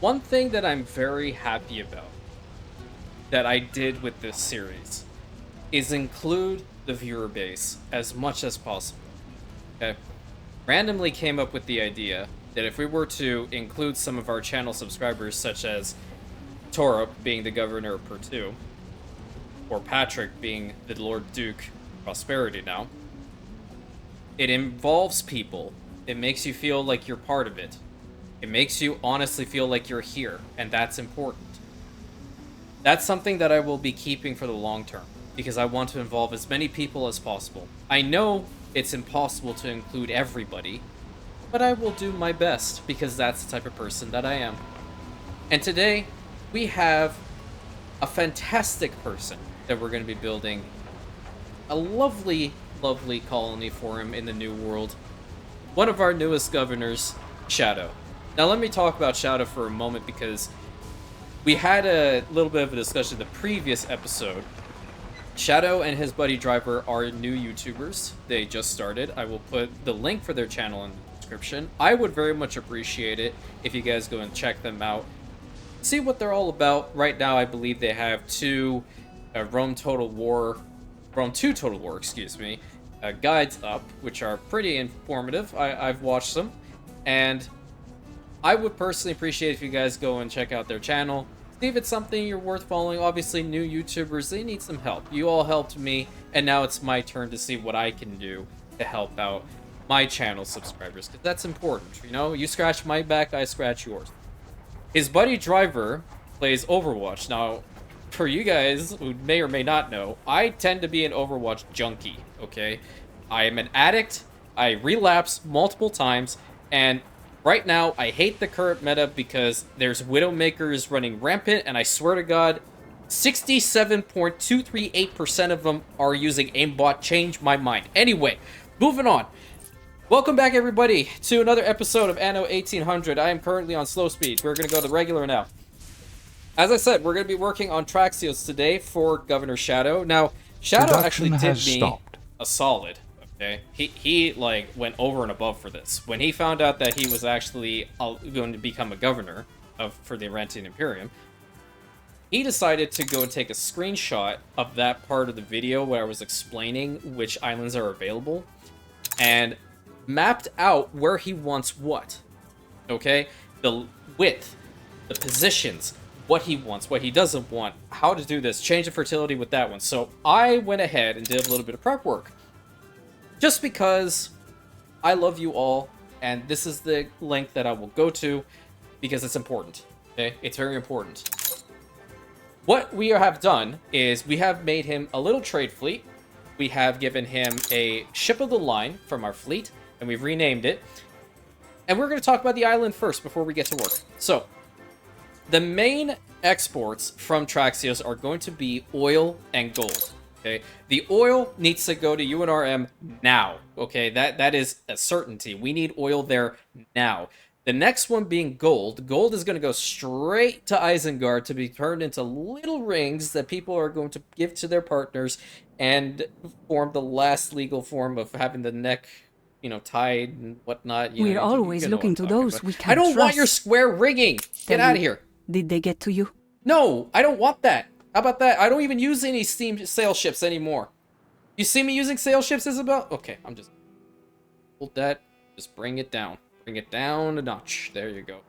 one thing that I'm very happy about that I did with this series is include the viewer base as much as possible. Okay? Randomly came up with the idea that if we were to include some of our channel subscribers, such as Torup being the governor of Pertu, or Patrick being the Lord Duke of Prosperity now, it involves people. It makes you feel like you're part of it. It makes you honestly feel like you're here, and that's important. That's something that I will be keeping for the long term, because I want to involve as many people as possible. I know it's impossible to include everybody, but I will do my best, because that's the type of person that I am. And today, we have a fantastic person that we're going to be building a lovely, lovely colony for him in the New World. One of our newest governors, Shadow. Now let me talk about Shadow for a moment, because we had a little bit of a discussion in the previous episode. Shadow and his buddy Driver are new YouTubers. They just started. I will put the link for their channel in the description. I would very much appreciate it if you guys go and check them out. See what they're all about. Right now, I believe they have two Rome 2 Total War, guides up, which are pretty informative. I've watched them, and I would personally appreciate if you guys go and check out their channel. See if it's something you're worth following. Obviously, new YouTubers, they need some help. You all helped me, and now it's my turn to see what I can do to help out my channel subscribers, because that's important. You know, you scratch my back, I scratch yours. His buddy Driver plays Overwatch. Now, for you guys who may or may not know, I tend to be an Overwatch junkie, okay? I am an addict, I relapse multiple times, and right now I hate the current meta because there's Widowmakers running rampant, and I swear to God, 67.238% of them are using aimbot. Change my mind. Anyway, moving on. Welcome back, everybody, to another episode of Anno 1800. I am currently on slow speed. We're going to go to regular now. As I said, we're going to be working on Traxios today for Governor Shadow. Now, Shadow actually did me a solid, okay? He like, went over and above for this. When he found out that he was actually going to become a governor for the Arantian Imperium, he decided to go and take a screenshot of that part of the video where I was explaining which islands are available, and mapped out where he wants what, okay? The width, the positions, what he wants, what he doesn't want, how to do this, change the fertility with that one. So I went ahead and did a little bit of prep work. Just because I love you all, and this is the link that I will go to, because it's important, okay? It's very important. What we have done is we have made him a little trade fleet. We have given him a ship of the line from our fleet, and we've renamed it. And we're going to talk about the island first before we get to work. So, the main exports from Traxios are going to be oil and gold. Okay, the oil needs to go to UNRM now. Okay, that is a certainty. We need oil there now. The next one being gold. Gold is going to go straight to Isengard to be turned into little rings that people are going to give to their partners and form the last legal form of having the neck, you know, tied and whatnot. We're always looking to those we can't I don't trust. want your square rigging. Get out of here. Did they get to you? No, I don't want that. How about that? I don't even use any steam sail ships anymore. You see me using sail ships, Isabel? Okay, I'm just... hold that. Just bring it down. Bring it down a notch. There you go.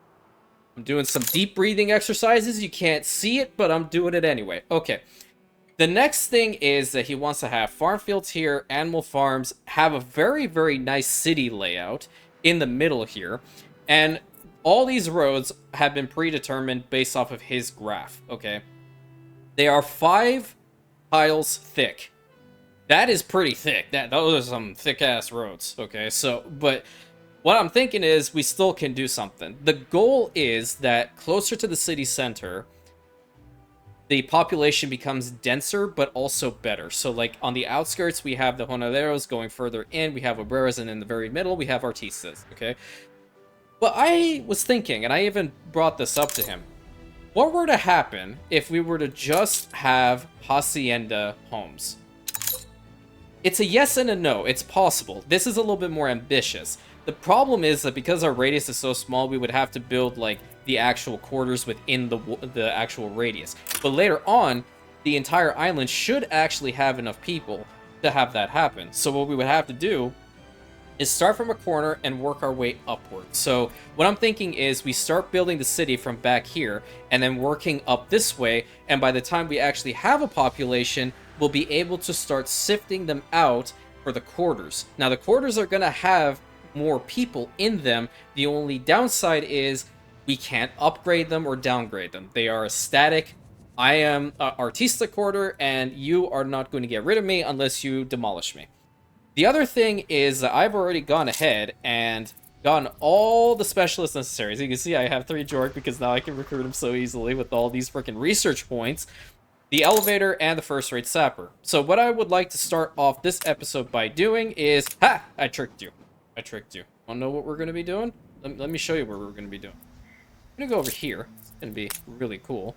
I'm doing some deep breathing exercises. You can't see it, but I'm doing it anyway. Okay. The next thing is that he wants to have farm fields here, animal farms, have a very, very nice city layout in the middle here, and all these roads have been predetermined based off of his graph, okay? They are 5 tiles thick. That is pretty thick. Those are some thick-ass roads, okay? So, but what I'm thinking is we still can do something. The goal is that closer to the city center, the population becomes denser, but also better. So, like, on the outskirts, we have the Honoreros going further in, we have Obreras, and in the very middle, we have Artistas, okay? But I was thinking, and I even brought this up to him, what were to happen if we were to just have hacienda homes? It's a yes and a no. It's possible. This is a little bit more ambitious. The problem is that because our radius is so small, we would have to build, like, the actual quarters within the actual radius. But later on, the entire island should actually have enough people to have that happen. So what we would have to do is start from a corner and work our way upward. So what I'm thinking is we start building the city from back here and then working up this way, and by the time we actually have a population, we'll be able to start sifting them out for the quarters. Now the quarters are going to have more people in them. The only downside is we can't upgrade them or downgrade them. They are a static. I am Artista quarter, and you are not going to get rid of me unless you demolish me. The other thing is that I've already gone ahead and gotten all the specialists necessary. As you can see, I have 3 Jorg because now I can recruit them so easily with all these freaking research points, the elevator, and the first-rate sapper. So what I would like to start off this episode by doing is... Ha! I tricked you. I tricked you. Want to know what we're going to be doing? Let me show you what we're going to be doing. I'm going to go over here. It's going to be really cool.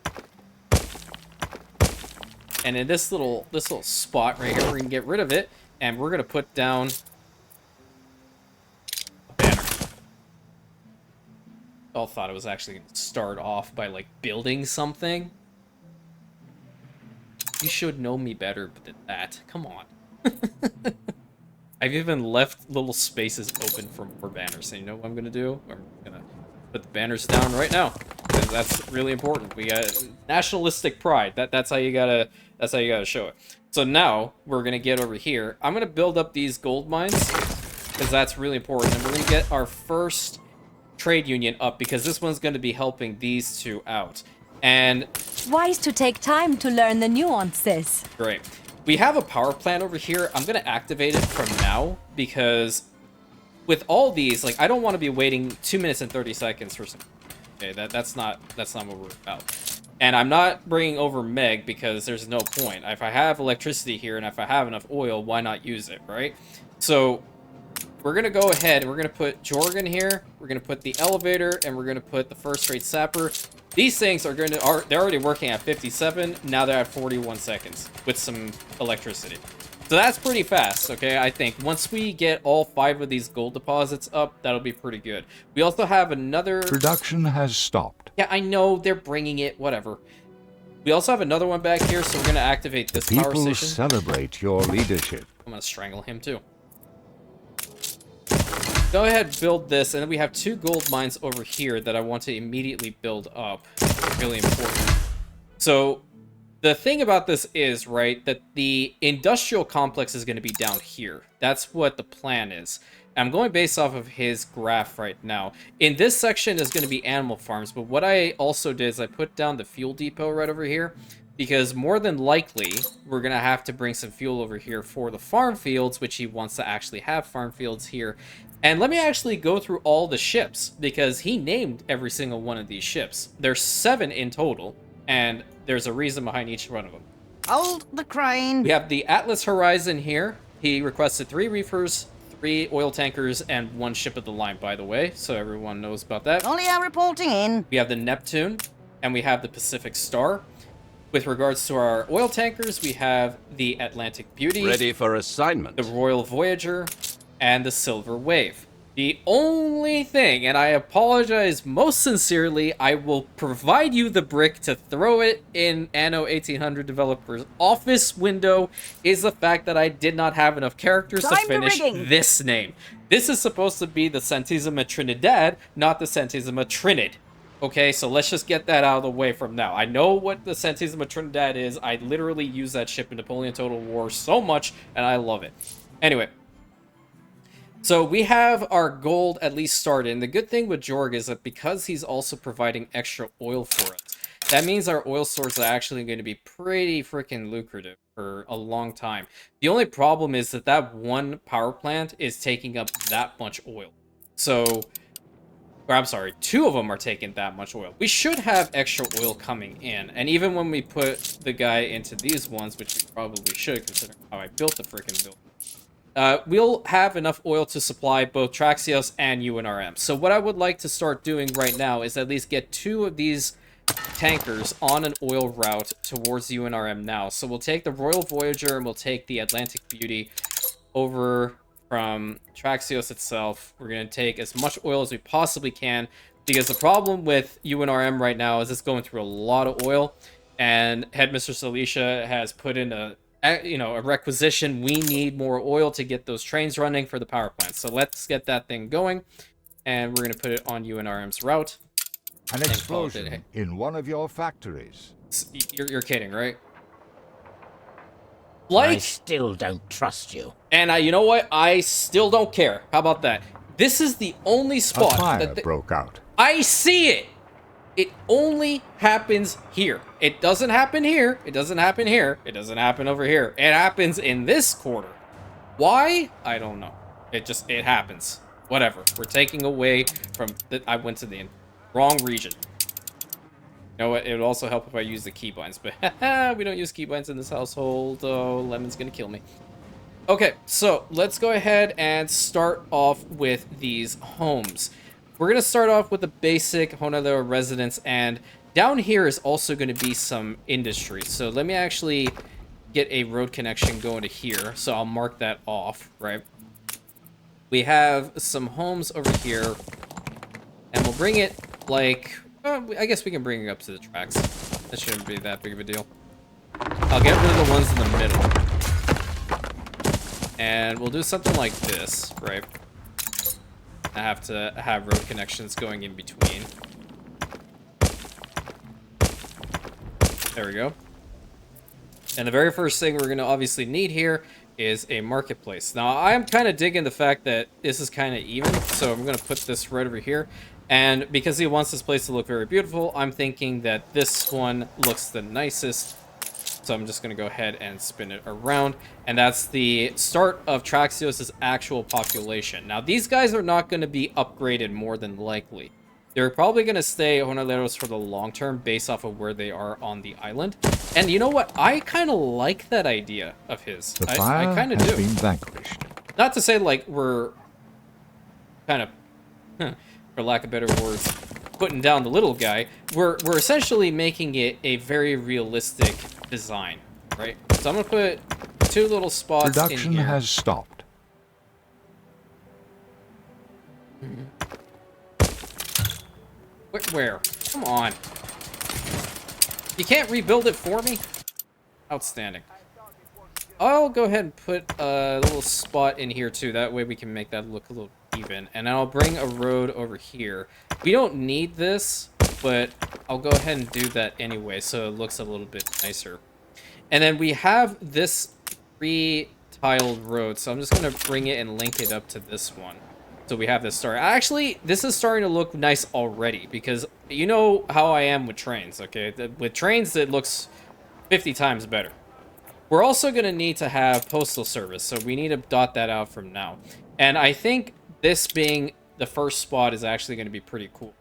And in this little spot right here, we're going to get rid of it. And we're going to put down a banner. I thought it was actually going to start off by, like, building something. You should know me better than that. Come on. I've even left little spaces open for more banners. So you know what I'm going to do? I'm going to put the banners down right now. Because that's really important. We got nationalistic pride. That's how you gotta show it. So now we're gonna get over here. I'm gonna build up these gold mines because that's really important, and we're gonna get our first trade union up because this one's gonna be helping these two out. And wise to take time to learn the nuances. Great. We have a power plant over here. I'm gonna activate it from now because with all these, like, I don't want to be waiting 2 minutes and 30 seconds for something. Okay, that's not what we're about. And I'm not bringing over Meg because there's no point. If I have electricity here and if I have enough oil, why not use it, right? So we're going to go ahead and we're going to put Jorgen here. We're going to put the elevator and we're going to put the first-rate sapper. These things are they're already working at 57. Now they're at 41 seconds with some electricity. So that's pretty fast, okay? I think once we get all 5 of these gold deposits up, that'll be pretty good. We also have another... Production has stopped. Yeah, I know, they're bringing it, whatever. We also have another one back here, so we're going to activate this power station. People celebrate your leadership. I'm going to strangle him, too. Go ahead, build this, and then we have 2 gold mines over here that I want to immediately build up. Really important. So... the thing about this is, right, that the industrial complex is going to be down here. That's what the plan is. I'm going based off of his graph right now. In this section is going to be animal farms, but what I also did is I put down the fuel depot right over here, because more than likely, we're going to have to bring some fuel over here for the farm fields, which he wants to actually have farm fields here. And let me actually go through all the ships, because he named every single one of these ships. There's 7 in total, and there's a reason behind each one of them. Hold the crane. We have the Atlas Horizon here. He requested 3 reefers, 3 oil tankers, and 1 ship of the line, by the way, so everyone knows about that. Only are reporting in. We have the Neptune, and we have the Pacific Star. With regards to our oil tankers, we have the Atlantic Beauty, Ready for assignment. the Royal Voyager, and the Silver Wave. The only thing, and I apologize most sincerely, I will provide you the brick to throw it in Anno 1800 developer's office window, is the fact that I did not have enough characters to finish this name. This is supposed to be the Centésima Trinidad, not the Centésima Trinid. Okay, so let's just get that out of the way from now. I know what the Centésima Trinidad is. I literally use that ship in Napoleon Total War so much, and I love it. Anyway. So we have our gold at least started, and the good thing with Jorg is that because he's also providing extra oil for us, that means our oil stores are actually going to be pretty freaking lucrative for a long time. The only problem is that that one power plant is taking up that much oil. So, or I'm sorry, 2 of them are taking that much oil. We should have extra oil coming in, and even when we put the guy into these ones, which we probably should considering how I built the freaking building, we'll have enough oil to supply both Traxios and UNRM. So what I would like to start doing right now is at least get 2 of these tankers on an oil route towards UNRM now. So we'll take the Royal Voyager and we'll take the Atlantic Beauty over from Traxios itself. We're going to take as much oil as we possibly can Because the problem with UNRM right now is it's going through a lot of oil, and Headmistress Alicia has put in a requisition. We need more oil to get those trains running for the power plant. So let's get that thing going, and we're going to put it on UNRM's route. An explosion in one of your factories. You're kidding, right? I still don't trust you. And you know what? I still don't care. How about that? This is the only spot A fire that broke out. I see it. It only happens here. It doesn't happen here. It doesn't happen here. It doesn't happen over here. It happens in this quarter. Why? I don't know. It happens. Whatever. We're taking away from I went to the wrong region. You know what? It would also help if I use the keybinds, but we don't use keybinds in this household. Oh, Lemon's gonna kill me. Okay, so let's go ahead and start off with these homes. We're gonna start off with the basic Honolulu residence, and down here is also going to be some industry. So let me actually get a road connection going to here. So I'll mark that off, right? We have some homes over here, and we'll bring it like, I guess we can bring it up to the tracks. That shouldn't be that big of a deal. I'll get rid of the ones in the middle. And we'll do something like this, right? I have to have road connections going in between. There we go. And the very first thing we're going to obviously need here is a marketplace. Now, I'm kind of digging the fact that this is kind of even, so I'm going to put this right over here. And because he wants this place to look very beautiful, I'm thinking that this one looks the nicest. So I'm just going to go ahead and spin it around. And that's the start of Traxios' actual population. Now, these guys are not going to be upgraded more than likely. They're probably going to stay Honoleros for the long term based off of where they are on the island. And you know what? I kind of like that idea of his. The fire I kind of do. has been vanquished. Not to say like we're kind of, for lack of better words, putting down the little guy. We're essentially making it a very realistic design, right? So I'm going to put 2 little spots in Production here. has stopped. Where? Come on. You can't rebuild it for me? Outstanding. I'll go ahead and put a little spot in here too. That way we can make that look a little even. And I'll bring a road over here. We don't need this, but I'll go ahead and do that anyway so it looks a little bit nicer. And then we have this 3-tiled road. So I'm just going to bring it and link it up to this one. So we have this start. Actually, this is starting to look nice already because you know how I am with trains, okay? With trains, it looks 50 times better. We're also going to need to have postal service, so we need to dot that out from now. And I think this being the first spot is actually going to be pretty cool.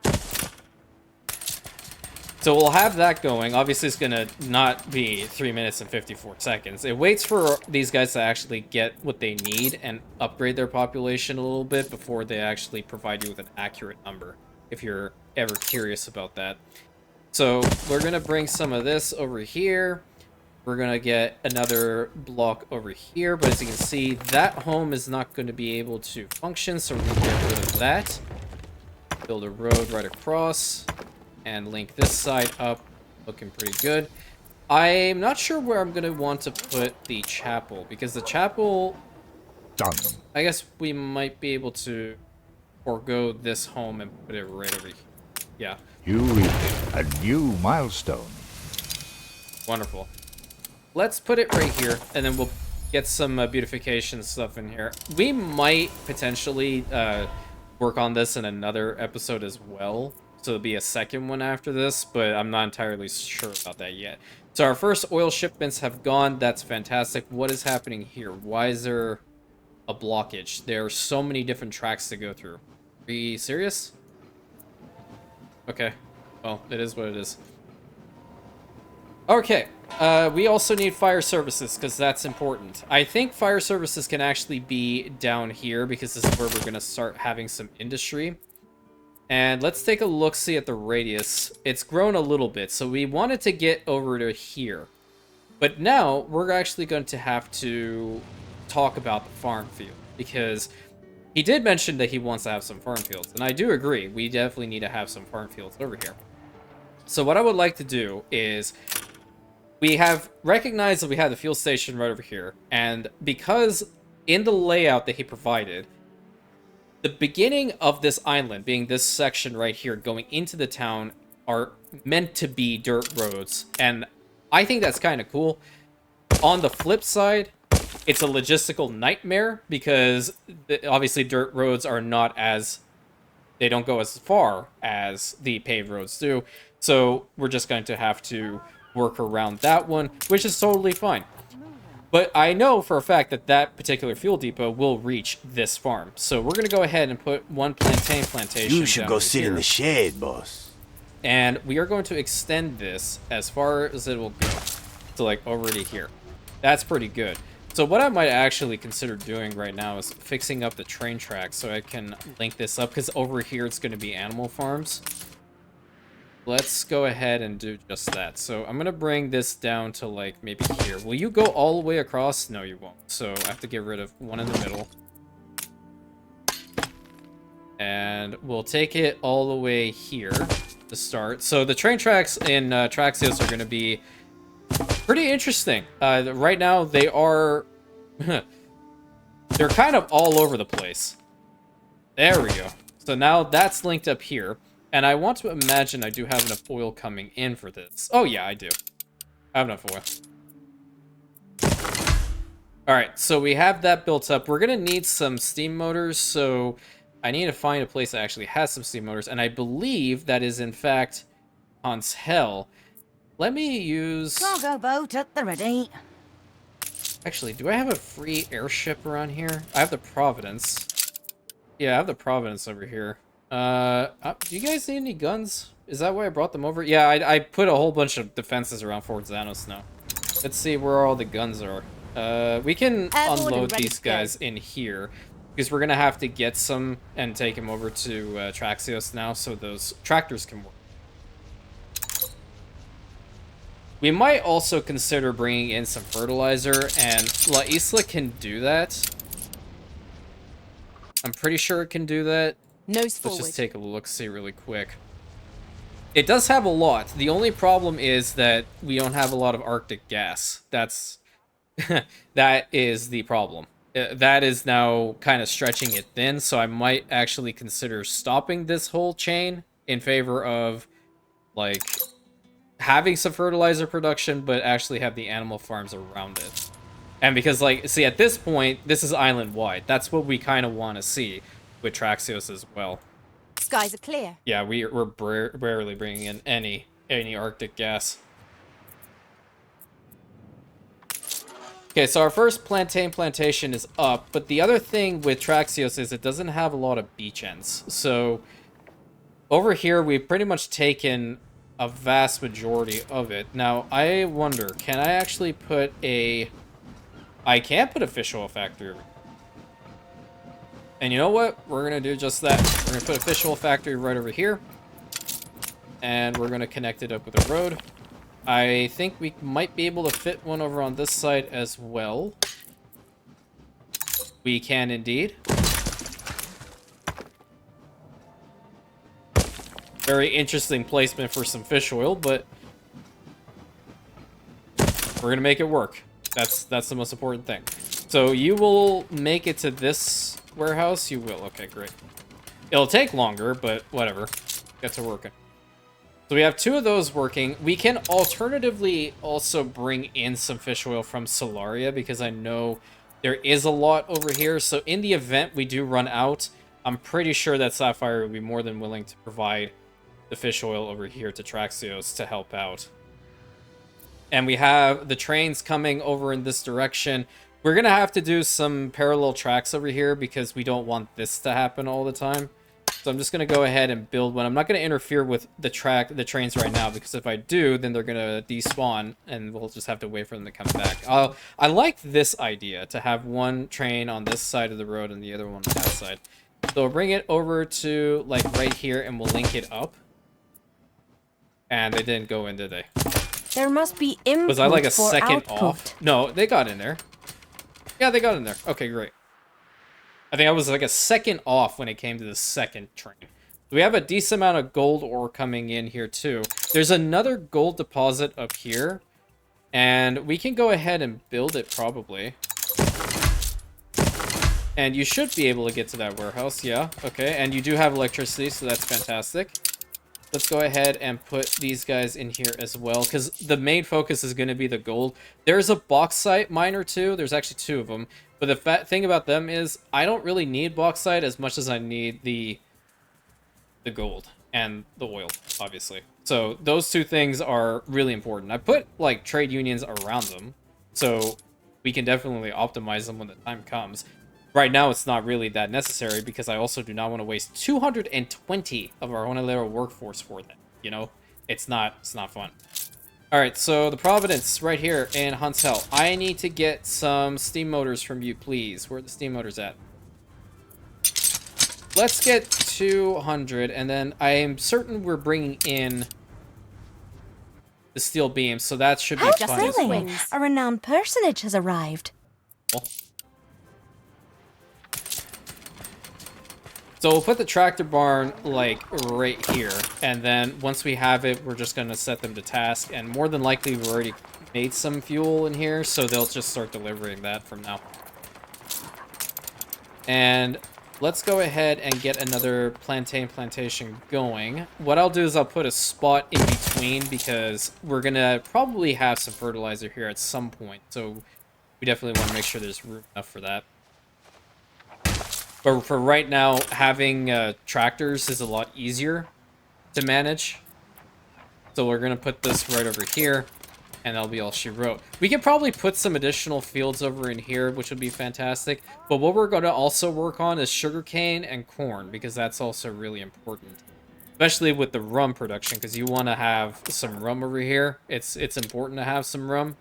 So we'll have that going. Obviously, it's going to not be 3 minutes and 54 seconds. It waits for these guys to actually get what they need and upgrade their population a little bit before they actually provide you with an accurate number, if you're ever curious about that. So we're going to bring some of this over here. We're going to get another block over here. But as you can see, that home is not going to be able to function, so we're going to get rid of that. Build a road right across. And link this side up, looking pretty good. I'm not sure where I'm going to want to put the chapel, because the chapel... Done. I guess we might be able to forego this home and put it right over here. Yeah. You reached a new milestone. Wonderful. Let's put it right here, and then we'll get some beautification stuff in here. We might potentially work on this in another episode as well. So it'll be a second one after this, but I'm not entirely sure about that yet. So our first oil shipments have gone. That's fantastic. What is happening here? Why is there a blockage? There are so many different tracks to go through. Are you serious? Okay. Well, it is what it is. Okay. We also need fire services because that's important. I think fire services can actually be down here because this is where we're going to start having some industry. And let's take a look-see at the radius. It's grown a little bit, so we wanted to get over to here. But now, we're actually going to have to talk about the farm field. Because he did mention that he wants to have some farm fields, and I do agree. We definitely need to have some farm fields over here. So what I would like to do is, we have recognized that we have the fuel station right over here, and because in the layout that he provided, the beginning of this island, being this section right here, going into the town, are meant to be dirt roads, and I think that's kind of cool. On the flip side, it's a logistical nightmare, because obviously dirt roads are not as... they don't go as far as the paved roads do, so we're just going to have to work around that one, which is totally fine. But I know for a fact that that particular fuel depot will reach this farm. So we're going to go ahead and put one plantation You should go sit in the shade, boss. And we are going to extend this as far as it will go. So like already here. That's pretty good. So what I might actually consider doing right now is fixing up the train tracks so I can link this up. Because over here it's going to be animal farms. Let's go ahead and do just that. So I'm going to bring this down to like maybe here. Will you go all the way across? No, you won't. So I have to get rid of one in the middle. And we'll take it all the way here to start. So the train tracks in Traxios are going to be pretty interesting. Right now they are... they're kind of all over the place. There we go. So now that's linked up here. And I want to imagine I do have enough oil coming in for this. Oh, yeah, I do. I have enough oil. Alright, so we have that built up. We're going to need some steam motors, so I need to find a place that actually has some steam motors. And I believe that is, in fact, Hans Hell. Let me use... Cargo boat at the ready. Actually, do I have a free airship around here? I have the Providence. Yeah, I have the Providence over here. Do you guys need any guns? Is that why I brought them over? Yeah, I put a whole bunch of defenses around Fort Xanos now. Let's see where all the guns are. We can unload these guys in here, because we're gonna have to get some and take them over to Traxios now, so those tractors can work. We might also consider bringing in some fertilizer, and La Isla can do that. I'm pretty sure it can do that. Nose forward. Let's just take a look-see really quick. It does have a lot. The only problem is that we don't have a lot of Arctic gas. That's... that is the problem. That is now kind of stretching it thin, so I might actually consider stopping this whole chain in favor of, like, having some fertilizer production, but actually have the animal farms around it. And because, like, see, at this point, this is island-wide. That's what we kind of want to see with Traxios as well. Skies are clear. Yeah, we're barely bringing in any Arctic gas. Okay, so our first plantation is up, but the other thing with Traxios is it doesn't have a lot of beach ends. So over here, we've pretty much taken a vast majority of it. Now, I wonder, can I actually put a... I can put a fish oil factory over here. And you know what? We're going to do just that. We're going to put a fish oil factory right over here. And we're going to connect it up with a road. I think we might be able to fit one over on this side as well. We can indeed. Very interesting placement for some fish oil, but we're going to make it work. That's the most important thing. So you will make it to this warehouse? You will. Okay, great. It'll take longer, but whatever. Get to working. So we have two of those working. We can alternatively also bring in some fish oil from Solaria, because I know there is a lot over here. So in the event we do run out, I'm pretty sure that Sapphire will be more than willing to provide the fish oil over here to Traxios to help out. And we have the trains coming over in this direction. We're going to have to do some parallel tracks over here because we don't want this to happen all the time. So I'm just going to go ahead and build one. I'm not going to interfere with the trains right now, because if I do, then they're going to despawn and we'll just have to wait for them to come back. I like this idea, to have one train on this side of the road and the other one on that side. So we'll bring it over to like right here and we'll link it up. And they didn't go in, did they? There must be input. Was I like a for second output. off? No, they got in there. Yeah, they got in there. Okay, great. I think I was like a second off when it came to the second train. We have a decent amount of gold ore coming in here too. There's another gold deposit up here, and we can go ahead and build it probably. And you should be able to get to that warehouse, yeah, okay. And you do have electricity, so that's fantastic. Let's go ahead and put these guys in here as well, because the main focus is going to be the gold. There's a bauxite miner too. There's actually 2 of them. But the thing about them is I don't really need bauxite as much as I need the gold and the oil, obviously. So those 2 things are really important. I put like trade unions around them, so we can definitely optimize them when the time comes. Right now, it's not really that necessary because I also do not want to waste 220 of our Honolero workforce for that. You know, it's not fun. All right, so the Providence right here in Hunt's Hell. I need to get some steam motors from you, please. Where are the steam motors at? Let's get 200, and then I am certain we're bringing in the steel beams, so that should be How fun as well. thrilling! A renowned personage has arrived. So we'll put the tractor barn, like, right here. And then once we have it, we're just going to set them to task. And more than likely, we've already made some fuel in here, so they'll just start delivering that from now. And let's go ahead and get another plantation going. What I'll do is I'll put a spot in between because we're going to probably have some fertilizer here at some point. So we definitely want to make sure there's room enough for that. But for right now, having tractors is a lot easier to manage. So we're going to put this right over here, and that'll be all she wrote. We could probably put some additional fields over in here, which would be fantastic. But what we're going to also work on is sugarcane and corn, because that's also really important. Especially with the rum production, because you want to have some rum over here. It's important to have some rum.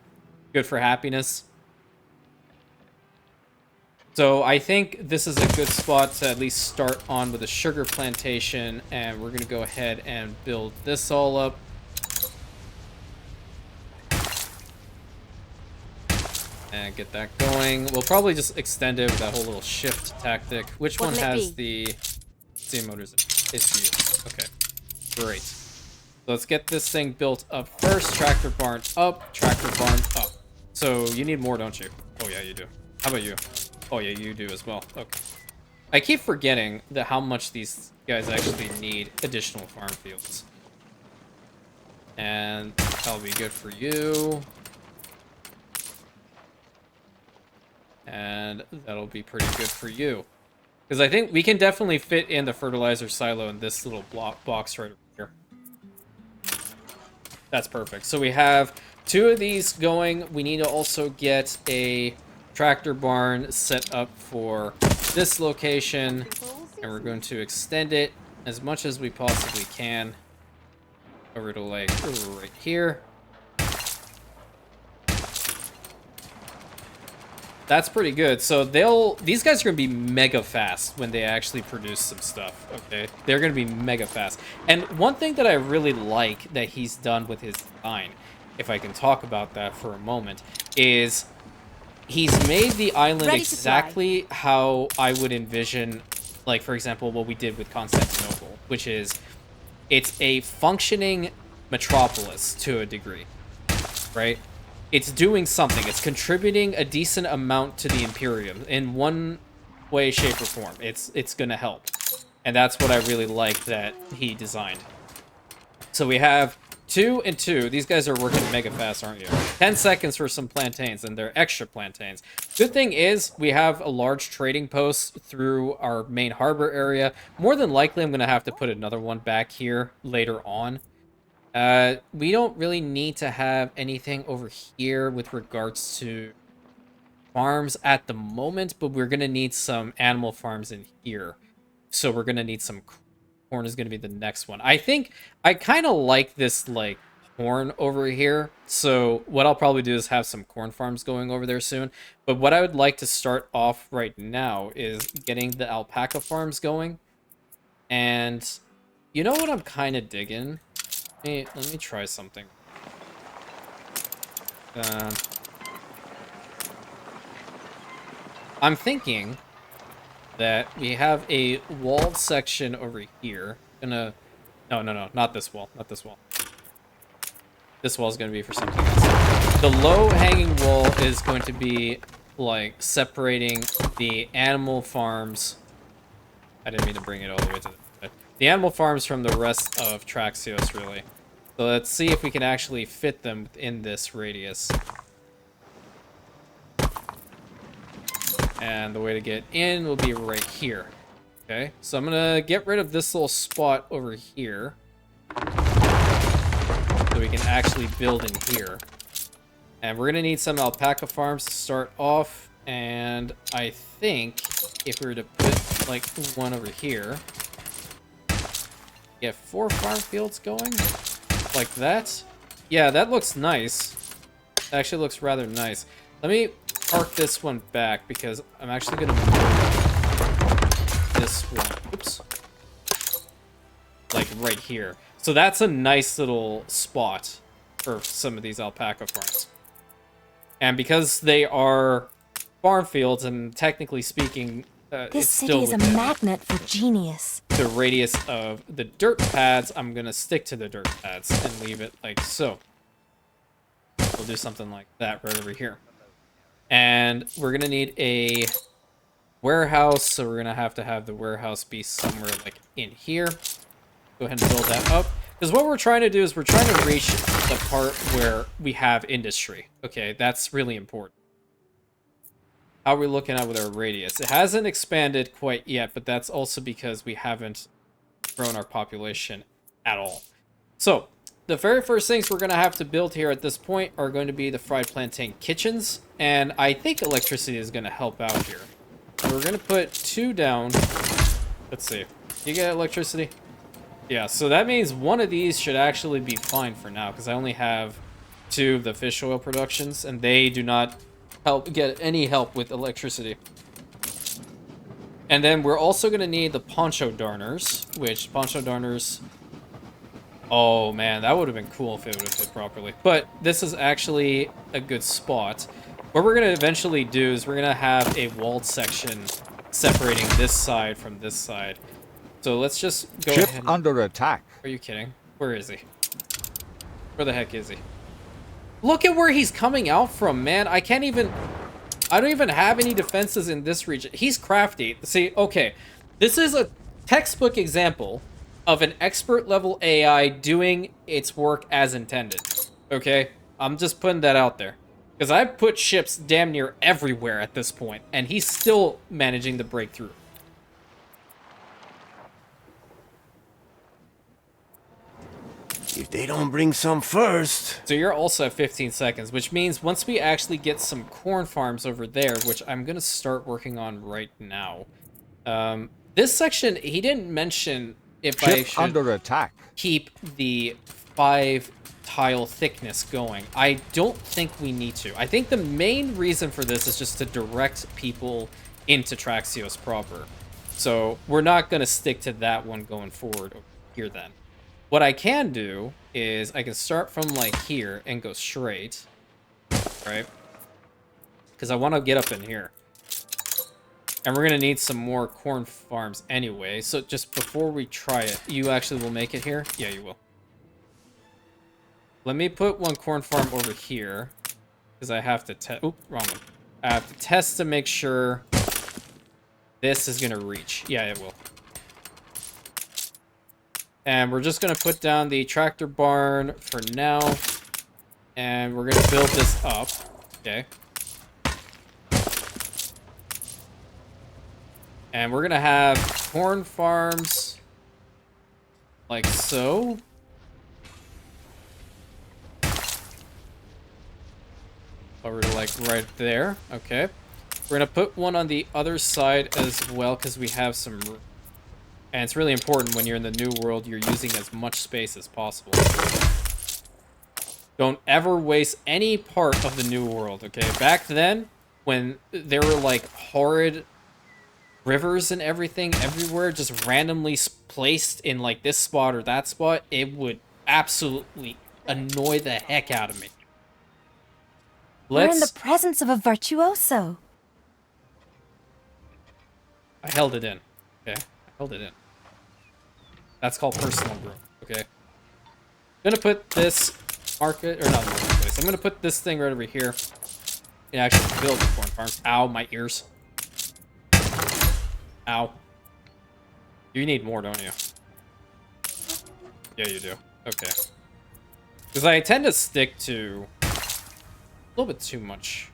Good for happiness. So I think this is a good spot to at least start on with a sugar plantation, and we're going to go ahead and build this all up. And get that going. We'll probably just extend it with that whole little shift tactic. Which one has the steam motors? It's you. Okay, great. So let's get this thing built up first. Tractor barn up, tractor barn up. So you need more, don't you? Oh yeah, you do. How about you? Oh yeah, you do as well. Okay. I keep forgetting that how much these guys actually need additional farm fields. And that'll be good for you. And that'll be pretty good for you. Because I think we can definitely fit in the fertilizer silo in this little box right over here. That's perfect. So we have 2 of these going. We need to also get a tractor barn set up for this location, and we're going to extend it as much as we possibly can over to like right here. That's pretty good. So these guys are going to be mega fast when they actually produce some stuff, okay? They're going to be mega fast. And one thing that I really like that he's done with his design, if I can talk about that for a moment, is he's made the island exactly how I would envision, like, for example, what we did with Constantinople, which is it's a functioning metropolis to a degree, right? It's doing something. It's contributing a decent amount to the Imperium in one way, shape, or form. It's going to help. And that's what I really like that he designed. So we have 2 and 2. These guys are working mega fast, aren't you? 10 seconds for some plantains, and they're extra plantains. Good thing is we have a large trading post through our main harbor area. More than likely, I'm going to have to put another one back here later on. We don't really need to have anything over here with regards to farms at the moment, but we're going to need some animal farms in here. So we're going to need some corn is going to be the next one. I think I kind of like this, like, corn over here. So what I'll probably do is have some corn farms going over there soon. But what I would like to start off right now is getting the alpaca farms going. And you know what I'm kind of digging? Let me try something. I'm thinking that we have a walled section over here. No, not this wall. Not this wall. This wall is going to be for something else. The low-hanging wall is going to be, like, separating the animal farms. I didn't mean to bring it all the way to the animal farms from the rest of Traxios, really. So let's see if we can actually fit them within this radius. And the way to get in will be right here. Okay, so I'm gonna get rid of this little spot over here. So we can actually build in here. And we're gonna need some alpaca farms to start off. And I think if we were to put like one over here, get 4 farm fields going like that. Yeah, that looks nice. It actually looks rather nice. Let me park this one back because I'm actually gonna move this one. Oops. Like right here. So that's a nice little spot for some of these alpaca farms. And because they are farm fields, and technically speaking, This it's city still is a within magnet for genius. the radius of the dirt pads. I'm gonna stick to the dirt pads and leave it like so. We'll do something like that right over here. And we're gonna need a warehouse, so we're gonna have to have the warehouse be somewhere like in here. Go ahead and build that up. Because what we're trying to do is we're trying to reach the part where we have industry. Okay, that's really important. How are we looking at with our radius? It hasn't expanded quite yet, but that's also because we haven't grown our population at all. So, the very first things we're going to have to build here at this point are going to be the fried plantain kitchens. And I think electricity is going to help out here. So we're going to put 2 down. Let's see. You get electricity? Yeah, so that means one of these should actually be fine for now, because I only have 2 of the fish oil productions, and they do not get any help with electricity. And then we're also going to need the poncho darners, which poncho darners... Oh man, that would have been cool if it would have fit properly. But this is actually a good spot. What we're going to eventually do is we're going to have a walled section separating this side from this side. So let's just go Ship ahead. under attack. Are you kidding? Where is he? Where the heck is he? Look at where he's coming out from, man. I don't even have any defenses in this region. He's crafty. See, okay. This is a textbook example of an expert level AI doing its work as intended. Okay? I'm just putting that out there. Because I've put ships damn near everywhere at this point, and he's still managing to break through. If they don't bring some first. So you're also at 15 seconds, which means once we actually get some corn farms over there, which I'm going to start working on right now. This section, he didn't mention if I Ship should under attack. keep the 5 tile thickness going. I don't think we need to. I think the main reason for this is just to direct people into Traxios proper. So we're not going to stick to that one going forward here then. What I can do is I can start from like here and go straight, right? Because I want to get up in here. And we're going to need some more corn farms anyway. So just before we try it, you actually will make it here? Yeah, you will. Let me put one corn farm over here. Because I have to test... Oop, wrong one. I have to test to make sure this is going to reach. Yeah, it will. And we're just going to put down the tractor barn for now. And we're going to build this up. Okay. And we're going to have corn farms like so. Over to like right there. Okay. We're going to put one on the other side as well because we have some room. And it's really important when you're in the new world, you're using as much space as possible. Don't ever waste any part of the new world, okay? Back then, when there were like horrid rivers and everything everywhere, just randomly placed in like this spot or that spot, it would absolutely annoy the heck out of me. We're in the presence of a virtuoso. I held it in. Okay, I held it in. That's called personal growth. Okay. I'm gonna put this market, or not marketplace. I'm gonna put this thing right over here. And actually build the corn farms. Ow, my ears. Ow. You need more, don't you? Yeah, you do. Okay. Because I tend to stick to a little bit too much.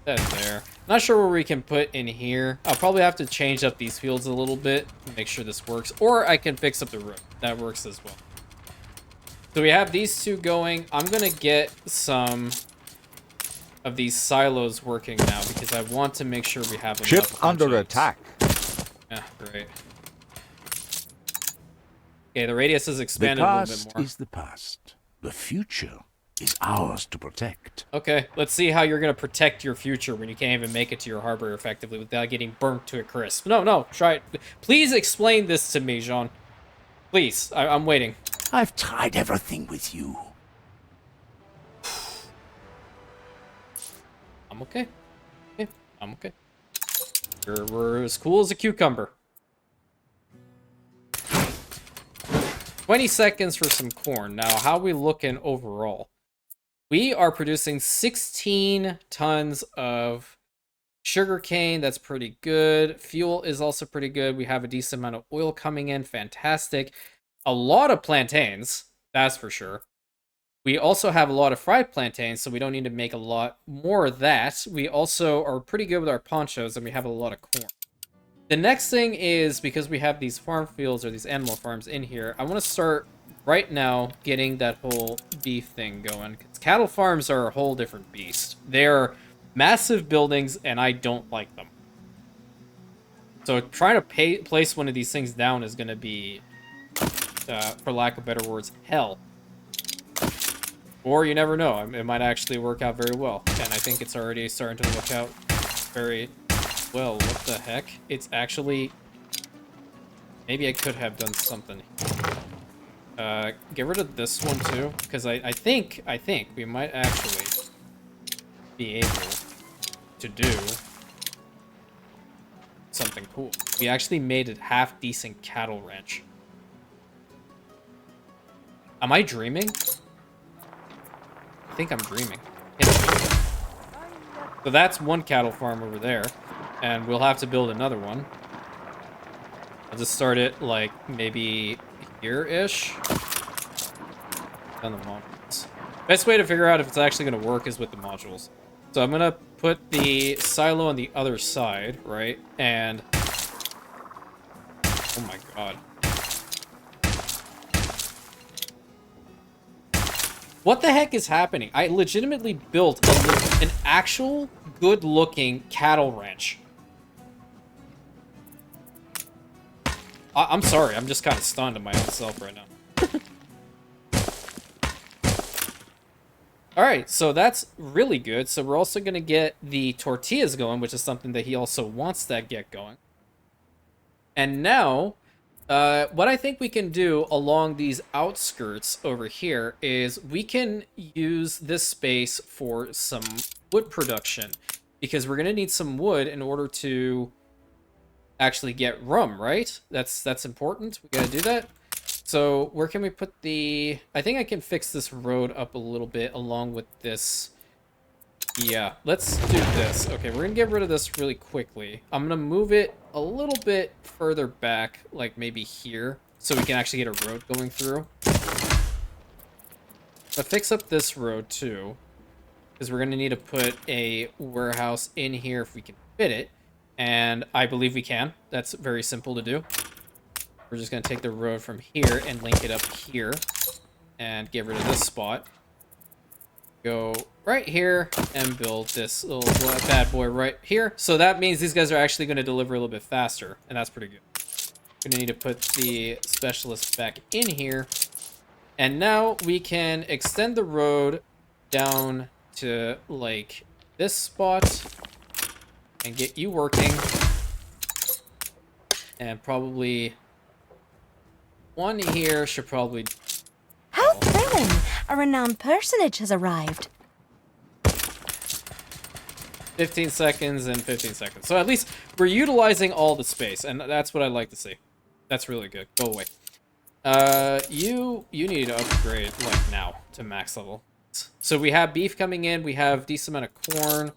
That there. Not sure where we can put in here. I'll probably have to change up these fields a little bit to make sure this works. Or I can fix up the road. That works as well. So we have these two going. I'm going to get some of these silos working now because I want to make sure we have enough. Ship under attack. Yeah, great. Okay, the radius is The expanded a little bit past more. is the past. The future is ours to protect. Okay, let's see how you're going to protect your future when you can't even make it to your harbor effectively without getting burnt to a crisp. No, try it. Please explain this to me, Jean. Please, I'm waiting. I've tried everything with you. I'm okay. Okay, I'm okay. We're as cool as a cucumber. 20 seconds for some corn. Now, how are we looking overall? We are producing 16 tons of sugarcane. That's pretty good. Fuel is also pretty good. We have a decent amount of oil coming in. Fantastic. A lot of plantains. That's for sure. We also have a lot of fried plantains, so we don't need to make a lot more of that. We also are pretty good with our ponchos, and we have a lot of corn. The next thing is, because we have these farm fields or these animal farms in here, I want to start right now getting that whole beef thing going. 'Cause cattle farms are a whole different beast. They're massive buildings, and I don't like them. So trying to place one of these things down is going to be, for lack of better words, hell. Or you never know. It might actually work out very well. And I think it's already starting to work out very well. What the heck? It's actually... Maybe I could have done something. Get rid of this one too. Because I think we might actually be able to do something cool. We actually made a half-decent cattle ranch. Am I dreaming? I think I'm dreaming. So that's one cattle farm over there, and we'll have to build another one. I'll just start it like maybe here-ish. On the modules. Best way to figure out if it's actually going to work is with the modules. So I'm going to put the silo on the other side, right? And oh my god. What the heck is happening? I legitimately built an actual good-looking cattle ranch. I'm sorry, I'm just kind of stunned at my own self right now. Alright, so that's really good. So we're also going to get the tortillas going, which is something that he also wants to get going. And now... what I think we can do along these outskirts over here is we can use this space for some wood production, because we're going to need some wood in order to actually get rum, right? That's important. We got to do that. So where can we put the... I think I can fix this road up a little bit along with this. Yeah, let's do this. Okay, we're going to get rid of this really quickly. I'm going to move it a little bit further back, like maybe here, so we can actually get a road going through. But fix up this road too, because we're going to need to put a warehouse in here if we can fit it, and I believe we can. That's very simple to do. We're just going to take the road from here and link it up here, and get rid of this spot. Go right here and build this little bad boy right here. So that means these guys are actually going to deliver a little bit faster, and that's pretty good. We're going to need to put the specialist back in here. And now we can extend the road down to like this spot and get you working. And probably one here should probably... How thrilling! A renowned personage has arrived. 15 seconds and 15 seconds. So at least we're utilizing all the space, and that's what I like to see. That's really good. Go away. You need to upgrade, like, now to max level. So we have beef coming in. We have decent amount of corn.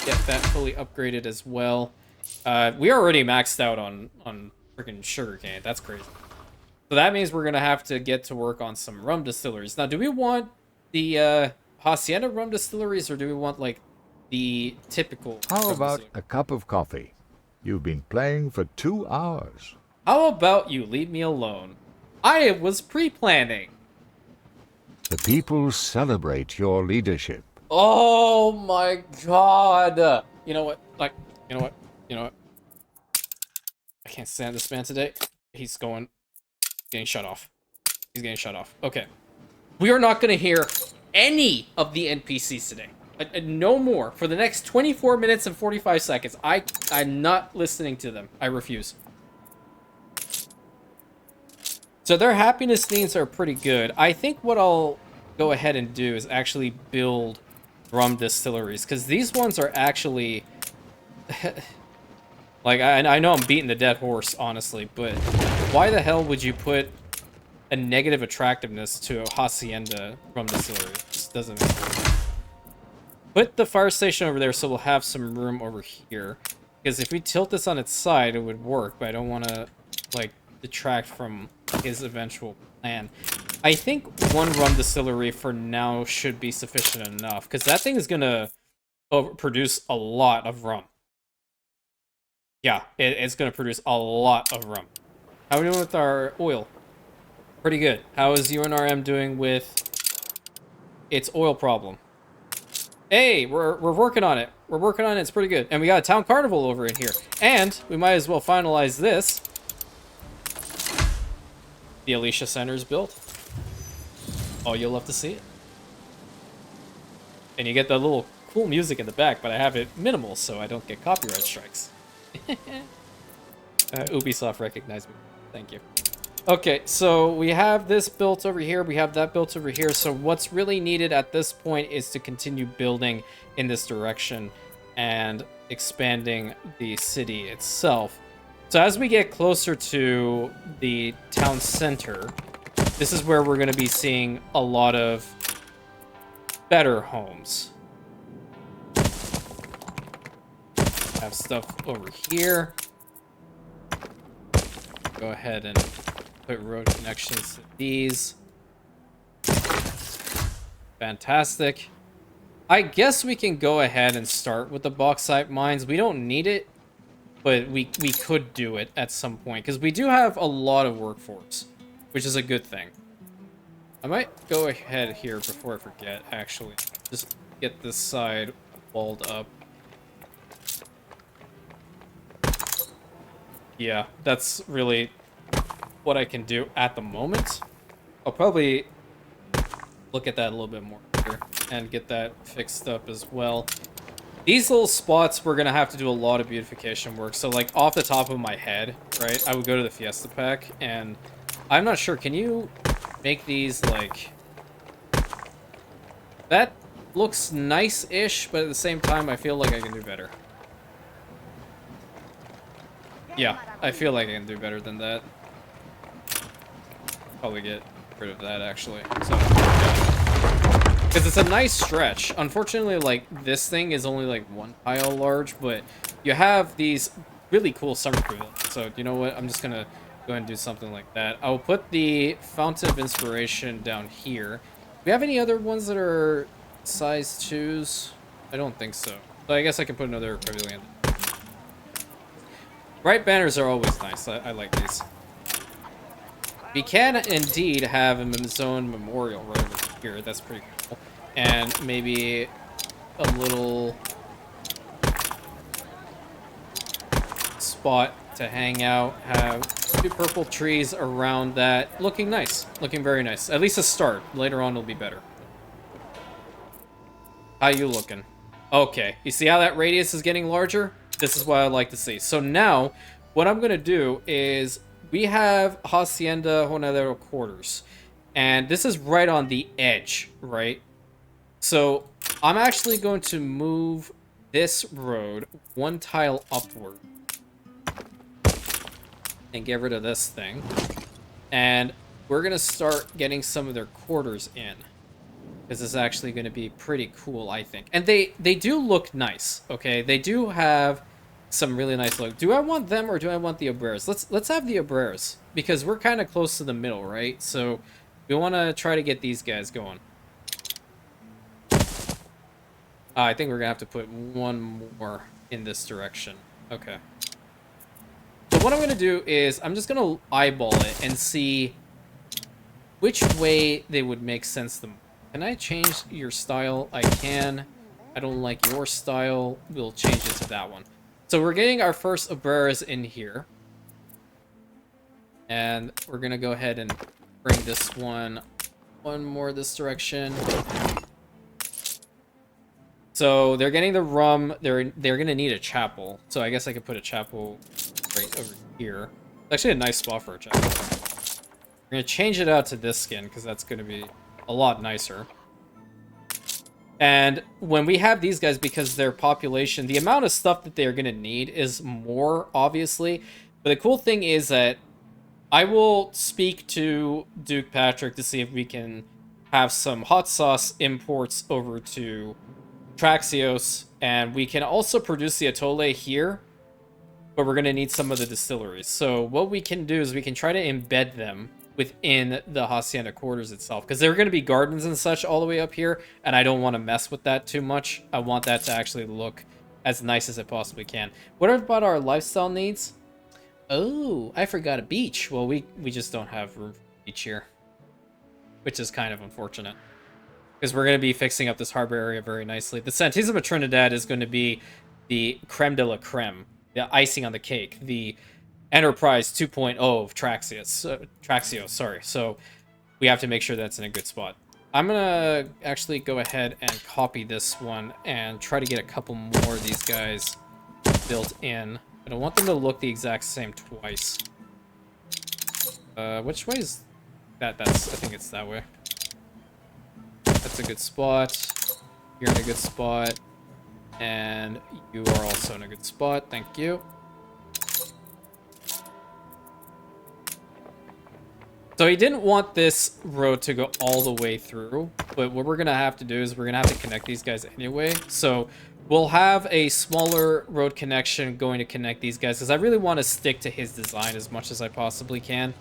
Get that fully upgraded as well. We are already maxed out on freaking sugarcane. That's crazy. So that means we're going to have to get to work on some rum distilleries. Now, do we want the Hacienda rum distilleries, or do we want, like, the typical How rum about distillery? a cup of coffee? You've been playing for 2 hours. How about you leave me alone? I was pre-planning. The people celebrate your leadership. Oh my god. You know what? Like, you know what? You know what? I can't stand this man today. He's getting shut off. He's getting shut off. Okay. We are not going to hear any of the NPCs today. No more. For the next 24 minutes and 45 seconds. I'm not listening to them. I refuse. So their happiness needs are pretty good. I think what I'll go ahead and do is actually build rum distilleries, because these ones are actually like, I know I'm beating the dead horse, honestly, but why the hell would you put a negative attractiveness to a hacienda rum distillery? It just doesn't make sense. Put the fire station over there so we'll have some room over here, because if we tilt this on its side it would work, but I don't want to, like, detract from his eventual plan. I think one rum distillery for now should be sufficient enough, because that thing is gonna produce a lot of rum. Yeah, it's gonna produce a lot of rum. How are we doing with our oil? Pretty good. How is UNRM doing with its oil problem? Hey, we're working on it. We're working on it. It's pretty good. And we got a town carnival over in here. And we might as well finalize this. The Alicia Center is built. Oh, you'll love to see it. And you get the little cool music in the back, but I have it minimal so I don't get copyright strikes. Ubisoft recognized me. Thank you. Okay, so we have this built over here. We have that built over here. So what's really needed at this point is to continue building in this direction and expanding the city itself. So as we get closer to the town center, this is where we're going to be seeing a lot of better homes. Have stuff over here. Go ahead and put road connections to these. Fantastic. I guess we can go ahead and start with the bauxite mines. We don't need it, but we could do it at some point, because we do have a lot of workforce, which is a good thing. I might go ahead here before I forget, actually. Just get this side walled up. Yeah, that's really what I can do at the moment. I'll probably look at that a little bit more here and get that fixed up as well. These little spots, we're going to have to do a lot of beautification work. So, like, off the top of my head, right, I would go to the Fiesta Pack, and I'm not sure. Can you make these, like... That looks nice-ish, but at the same time, I feel like I can do better. Yeah, I feel like I can do better than that. Probably get rid of that, actually. So, because it's a nice stretch. Unfortunately, like, this thing is only, like, one tile large, but you have these really cool summer pavilions. So, you know what? I'm just gonna go ahead and do something like that. I'll put the Fountain of Inspiration down here. Do we have any other ones that are size 2s? I don't think so. So I guess I can put another pavilion. Bright banners are always nice. I like these. We can indeed have a Mizone Memorial right over here. That's pretty cool. And maybe a little spot to hang out. Have 2 purple trees around that. Looking nice. Looking very nice. At least a start. Later on it'll be better. How you looking? Okay. You see how that radius is getting larger? This is what I like to see. So now, what I'm going to do is, we have Hacienda Honadero quarters. And this is right on the edge, right? So, I'm actually going to move this road 1 tile upward. And get rid of this thing. And we're going to start getting some of their quarters in. Because this is actually going to be pretty cool, I think. And they do look nice, okay? They do have some really nice look. Do I want them or do I want the obreras? Let's have the obreras. Because we're kind of close to the middle, right? So we want to try to get these guys going. I think we're going to have to put one more in this direction. Okay. So what I'm going to do is I'm just going to eyeball it and see which way they would make sense the most. Can I change your style? I can. I don't like your style. We'll change it to that one. So we're getting our first obreras in here. And we're going to go ahead and bring this one more this direction. So they're getting the rum. They're going to need a chapel. So I guess I could put a chapel right over here. It's actually a nice spot for a chapel. We're going to change it out to this skin because that's going to be a lot nicer. And when we have these guys, because their population, the amount of stuff that they're going to need is more, obviously. But the cool thing is that I will speak to Duke Patrick to see if we can have some hot sauce imports over to Traxios. And we can also produce the atole here. But we're going to need some of the distilleries. So what we can do is we can try to embed them within the hacienda quarters itself, because there are going to be gardens and such all the way up here, and I don't want to mess with that too much. I want that to actually look as nice as it possibly can. What about our lifestyle needs? Oh, I forgot a beach. Well, we just don't have room for a beach here, which is kind of unfortunate, because we're going to be fixing up this harbor area very nicely. The Santisima Trinidad is going to be the creme de la creme, the icing on the cake, the Enterprise 2.0 of Traxios, sorry. So we have to make sure that's in a good spot. I'm gonna actually go ahead and copy this one and try to get a couple more of these guys built in. I don't want them to look the exact same twice. Which way is that? I think it's that way. That's a good spot. You're in a good spot. And you are also in a good spot. Thank you. So he didn't want this road to go all the way through, but what we're going to have to do is we're going to have to connect these guys anyway. So we'll have a smaller road connection going to connect these guys, because I really want to stick to his design as much as I possibly can.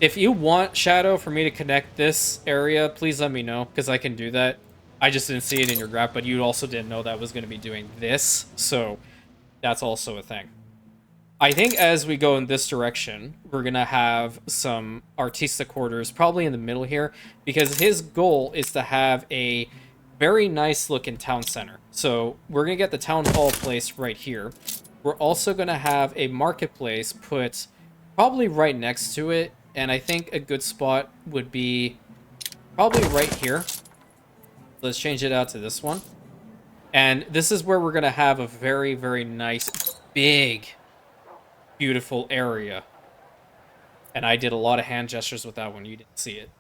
If you want, Shadow, for me to connect this area, please let me know, because I can do that. I just didn't see it in your graph, but you also didn't know that I was going to be doing this, so that's also a thing. I think as we go in this direction, we're going to have some artista quarters probably in the middle here, because his goal is to have a very nice looking town center. So we're going to get the town hall place right here. We're also going to have a marketplace put probably right next to it, and I think a good spot would be probably right here. Let's change it out to this one. And this is where we're going to have a very, very nice, big, beautiful area. And I did a lot of hand gestures with that one. You didn't see it.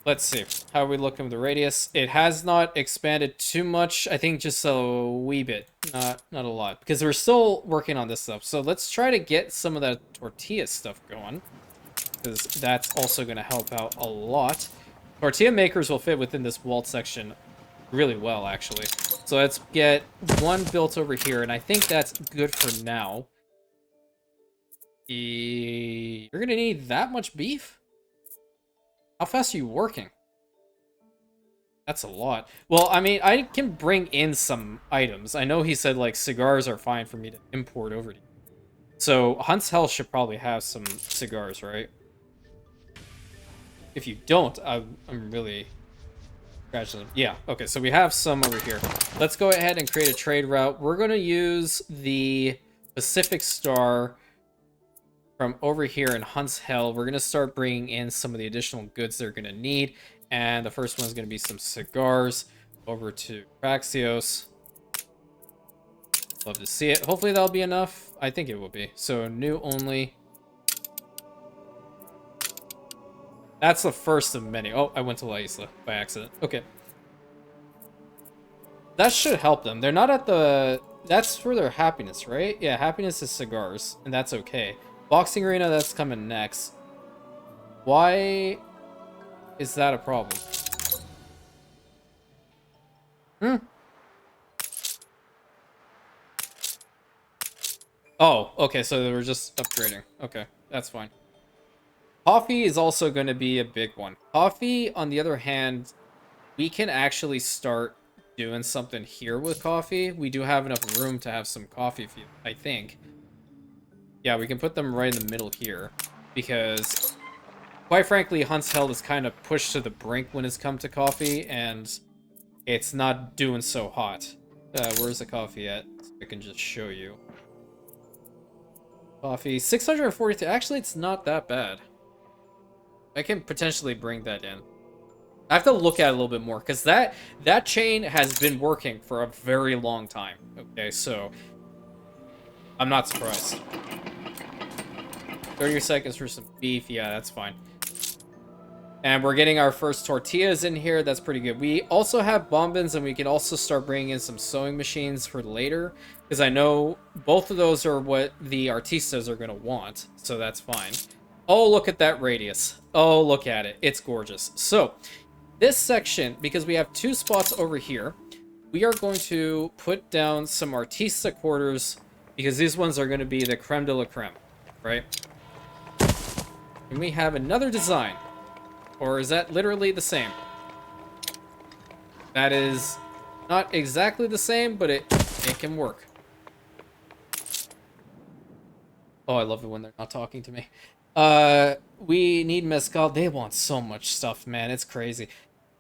Let's see. How are we looking with the radius? It has not expanded too much. I think just a wee bit. Not a lot. Because we're still working on this stuff. So let's try to get some of that tortilla stuff going, because that's also going to help out a lot. Tortilla makers will fit within this walled section really well, actually. So let's get one built over here, and I think that's good for now. You're going to need that much beef? How fast are you working? That's a lot. Well, I mean, I can bring in some items. I know he said, like, cigars are fine for me to import over to you. So, Hunt's Hell should probably have some cigars, right? If you don't, I'm really... Yeah, okay, so we have some over here. Let's go ahead and create a trade route. We're going to use the Pacific Star from over here in Hunt's Hell. We're going to start bringing in some of the additional goods they're going to need. And the first one is going to be some cigars over to Traxios. Love to see it. Hopefully that'll be enough. I think it will be. So new only. That's the first of many. Oh, I went to La Isla by accident. Okay. That should help them. They're not at the... That's for their happiness, right? Yeah, happiness is cigars, and that's okay. Boxing arena, that's coming next. Why is that a problem? Oh, okay, so they were just upgrading. Okay, that's fine. Coffee is also going to be a big one. Coffee, on the other hand, we can actually start doing something here with coffee. We do have enough room to have some coffee, I think. Yeah, we can put them right in the middle here. Because, quite frankly, Hunt's Held is kind of pushed to the brink when it's come to coffee, and it's not doing so hot. Where's the coffee at? I can just show you. Coffee, 642. Actually, it's not that bad. I can potentially bring that in. I have to look at it a little bit more, because that chain has been working for a very long time. Okay, so I'm not surprised. 30 seconds for some beef. Yeah, that's fine. And we're getting our first tortillas in here. That's pretty good. We also have bombins, and we can also start bringing in some sewing machines for later, because I know both of those are what the artistas are going to want, so that's fine. Oh, look at that radius. Oh, look at it. It's gorgeous. So, this section, because we have 2 spots over here, we are going to put down some artista quarters, because these ones are going to be the creme de la creme, right? And we have another design. Or is that literally the same? That is not exactly the same, but it can work. Oh, I love it when they're not talking to me. We need mezcal. They want so much stuff, man. It's crazy.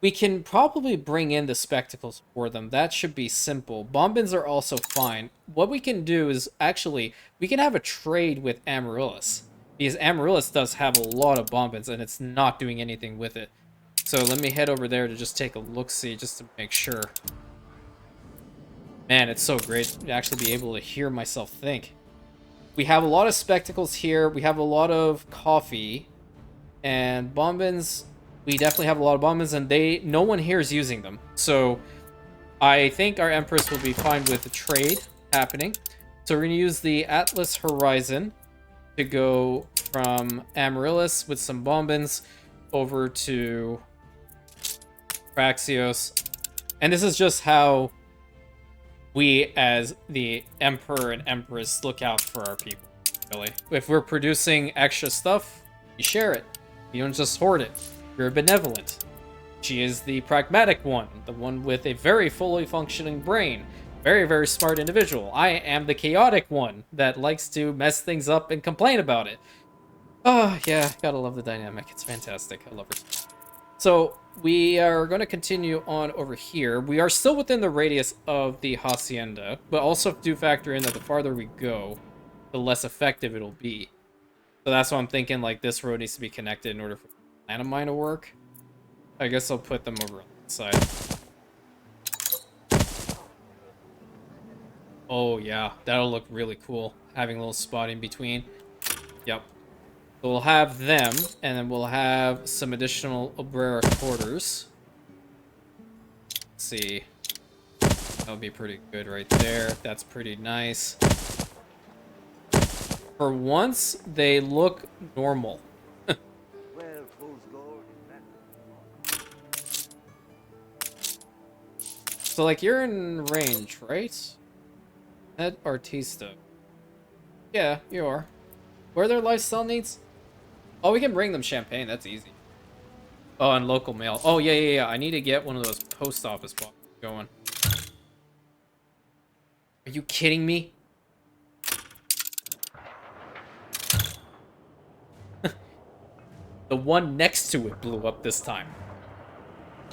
We can probably bring in the spectacles for them. That should be simple. Bombins are also fine. What we can do is, actually, we can have a trade with Amaryllis. Because Amaryllis does have a lot of bombins, and it's not doing anything with it. So let me head over there to just take a look-see, just to make sure. Man, it's so great to actually be able to hear myself think. We have a lot of spectacles here. We have a lot of coffee. And bombins, we definitely have a lot of bombins, and no one here is using them. So I think our Empress will be fine with the trade happening. So we're going to use the Atlas Horizon to go from Amaryllis with some bombins over to Traxios. And this is just how we, as the Emperor and Empress, look out for our people, really. If we're producing extra stuff, you share it. You don't just hoard it. You're benevolent. She is the pragmatic one, the one with a very fully functioning brain. Very, very smart individual. I am the chaotic one that likes to mess things up and complain about it. Oh, yeah, gotta love the dynamic. It's fantastic. I love her. So, we are going to continue on over here. We are still within the radius of the hacienda, but also do factor in that the farther we go, the less effective it'll be. So that's why I'm thinking, like, this road needs to be connected in order for the landmine to work. I guess I'll put them over on the side. Oh, yeah. That'll look really cool. Having a little spot in between. Yep. So we'll have them, and then we'll have some additional Obrera quarters. Let's see. That'll be pretty good right there. That's pretty nice. For once, they look normal. So, like, you're in range, right? Head Artista. Yeah, you are. Where are their lifestyle needs? Oh, we can bring them champagne. That's easy. Oh, and local mail. Oh, yeah. I need to get one of those post office boxes going. Are you kidding me? The one next to it blew up this time.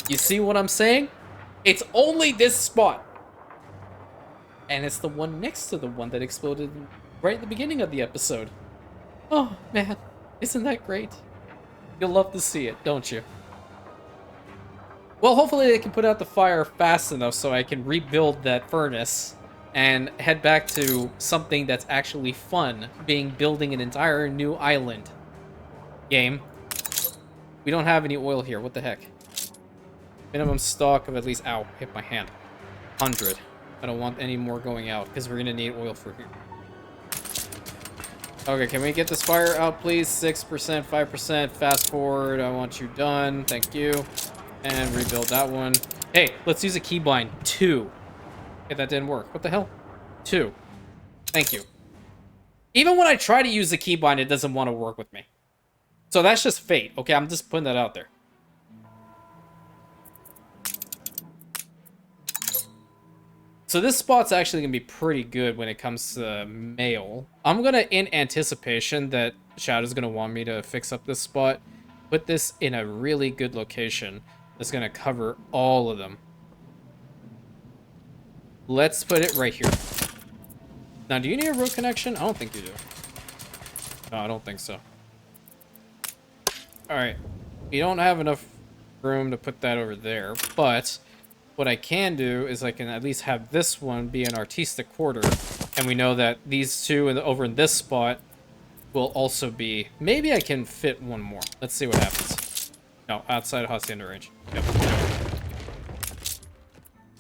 You see what I'm saying? It's only this spot. And it's the one next to the one that exploded right at the beginning of the episode. Oh, man. Isn't that great? You'll love to see it, don't you? Well, hopefully they can put out the fire fast enough so I can rebuild that furnace and head back to something that's actually fun, building an entire new island. Game. We don't have any oil here. What the heck? Minimum stock of at least... Ow, hit my hand. 100. I don't want any more going out, because we're going to need oil for here. Okay, can we get this fire out, please? 6%, 5%, fast forward. I want you done. Thank you. And rebuild that one. Hey, let's use a keybind. 2. Okay, that didn't work. What the hell? 2. Thank you. Even when I try to use the keybind, it doesn't want to work with me. So that's just fate. Okay, I'm just putting that out there. So this spot's actually going to be pretty good when it comes to mail. I'm going to, in anticipation that Shadow's going to want me to fix up this spot, put this in a really good location that's going to cover all of them. Let's put it right here. Now, do you need a road connection? I don't think you do. No, I don't think so. Alright. We don't have enough room to put that over there, but what I can do is I can at least have this one be an artistic quarter, and we know that these two over in this spot will also be... Maybe I can fit one more. Let's see what happens. No, outside of hacienda range. Yep.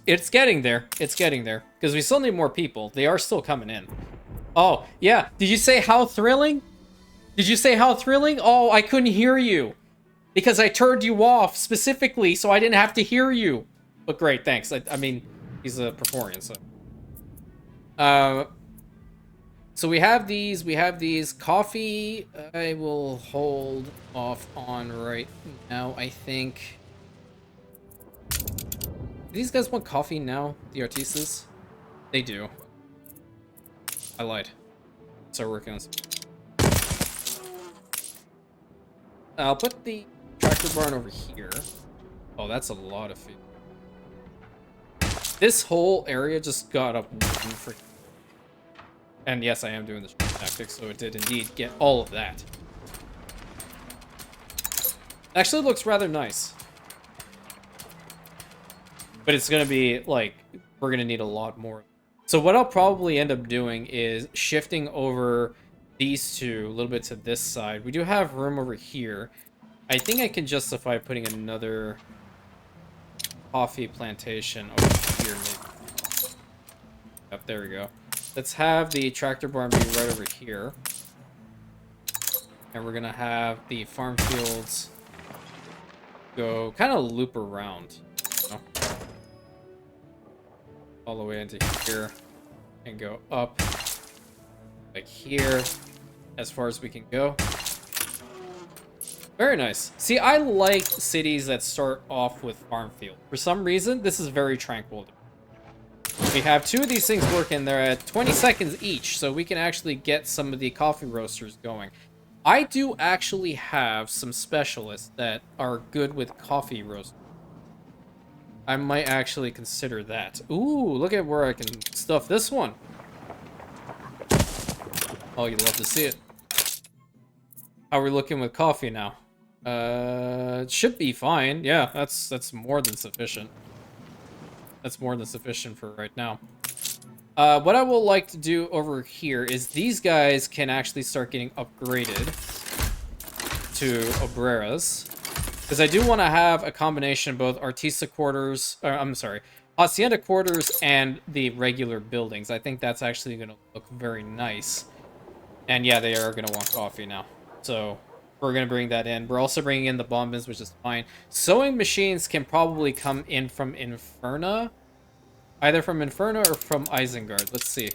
It's getting there. It's getting there. Because we still need more people. They are still coming in. Oh, yeah. Did you say how thrilling? Did you say how thrilling? Oh, I couldn't hear you. Because I turned you off specifically so I didn't have to hear you. But great, thanks. I mean, he's a Perforian, so... So we have these. We have these. Coffee, I will hold off on right now, I think. Do these guys want coffee now? The artistas? They do. I lied. Start working on some. I'll put the tractor barn over here. Oh, that's a lot of food. This whole area just got up one for... And yes, I am doing the tactics, so it did indeed get all of that. Actually looks rather nice. But it's gonna be, like, we're gonna need a lot more. So what I'll probably end up doing is shifting over these two a little bit to this side. We do have room over here. I think I can justify putting another coffee plantation over here, maybe. Yep, there we go. Let's have the tractor barn be right over here. And we're gonna have the farm fields go kind of loop around. You know? All the way into here. And go up like here as far as we can go. Very nice. See, I like cities that start off with farm field. For some reason, this is very tranquil. We have two of these things working. They're at 20 seconds each, so we can actually get some of the coffee roasters going. I do actually have some specialists that are good with coffee roasters. I might actually consider that. Ooh, look at where I can stuff this one. Oh, you'd love to see it. How are we looking with coffee now? It should be fine. Yeah, that's more than sufficient. That's more than sufficient for right now. What I will like to do over here is these guys can actually start getting upgraded to Obreras. Because I do want to have a combination of both Artista quarters, Hacienda quarters and the regular buildings. I think that's actually going to look very nice. And yeah, they are going to want coffee now. So we're going to bring that in. We're also bringing in the bombins, which is fine. Sewing machines can probably come in from Inferna. Either from Inferna or from Isengard. Let's see.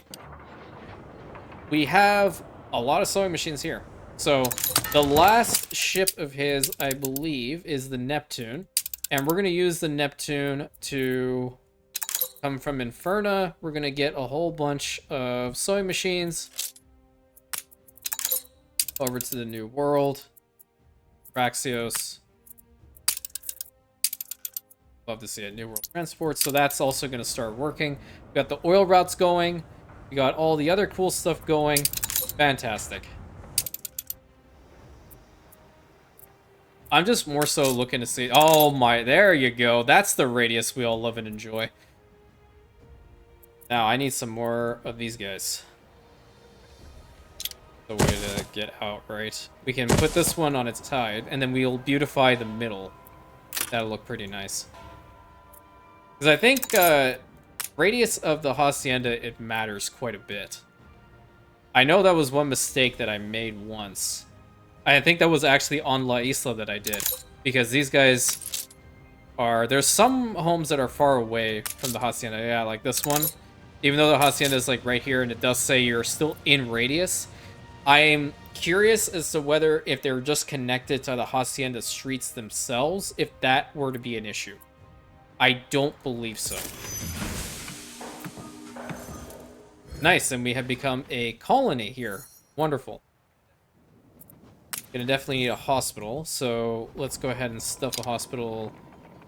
We have a lot of sewing machines here. So the last ship of his, I believe, is the Neptune. And we're going to use the Neptune to come from Inferna. We're going to get a whole bunch of sewing machines over to the New World. Traxios. Love to see it. New World Transport. So that's also going to start working. We got the oil routes going. We got all the other cool stuff going. Fantastic. I'm just more so looking to see... Oh my, there you go. That's the radius we all love and enjoy. Now, I need some more of these guys. The way to get out, right? We can put this one on its side, and then we'll beautify the middle. That'll look pretty nice. Because I think radius of the hacienda, it matters quite a bit. I know that was one mistake that I made once. I think that was actually on La Isla that I did. Because these guys are... There's some homes that are far away from the hacienda. Yeah, like this one. Even though the hacienda is like right here and it does say you're still in radius. I'm curious as to whether if they're just connected to the hacienda streets themselves, if that were to be an issue. I don't believe so. Nice, and we have become a colony here. Wonderful. Gonna definitely need a hospital, so let's go ahead and stuff a hospital